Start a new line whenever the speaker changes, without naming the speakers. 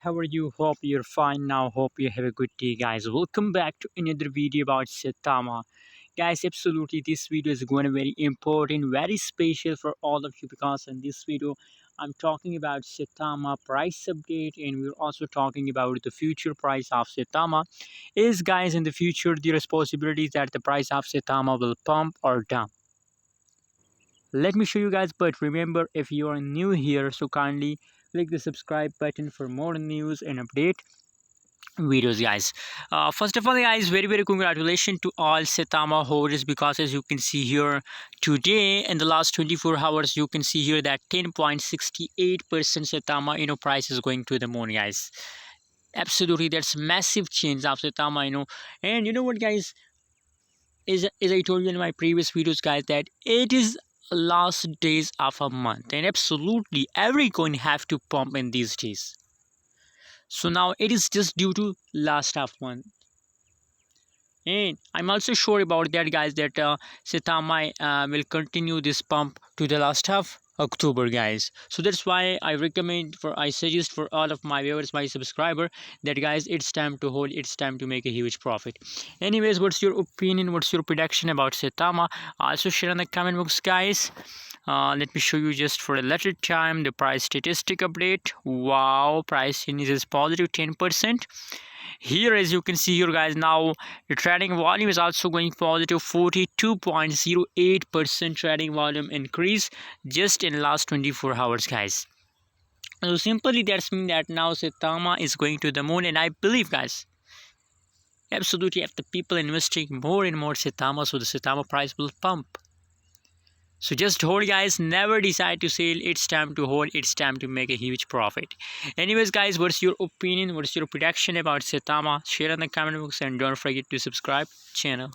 How are you? Hope you're fine now. Hope you have a good day, guys. Welcome back to another video about Saitama. Guys, absolutely, this video is going to be very important, very special for all of you because in this video, I'm talking about Saitama price update and we're also talking about the future price of Saitama. Is, guys, in the future, the responsibility that the price of Saitama will pump or down? Let me show you guys, but remember, if you are new here, so kindly click the subscribe button for more news and update videos, guys. First of all, guys, very congratulations to all Saitama holders because as you can see here, today in the last 24 hours you can see here that 10.68% Saitama price is going to the moon, guys. Absolutely, that's massive change of Saitama, and you know what, guys, as I told you in my previous videos, guys, that it is last days of a month and absolutely every coin have to pump in these days. So now it is just due to last half month, and I'm also sure about that, guys, that Saitama will continue this pump to the last half October, guys. So that's why I suggest for all of my viewers, my subscriber, that guys, it's time to hold, it's time to make a huge profit. Anyways, what's your opinion, what's your prediction about Saitama? Also share in the comment box, guys. Let me show you just for a little time the price statistic update. Wow, price change is positive 10%. Here, as you can see here, guys, now the trading volume is also going positive 42.08% trading volume increase just in last 24 hours, guys. So simply that's mean that now Saitama is going to the moon, and I believe, guys, absolutely if the people investing more and more Saitama, so the Saitama price will pump. So just hold, guys, never decide to sell, it's time to hold, it's time to make a huge profit. Anyways, guys, what's your opinion, what's your prediction about Saitama? Share in the comment box and don't forget to subscribe channel.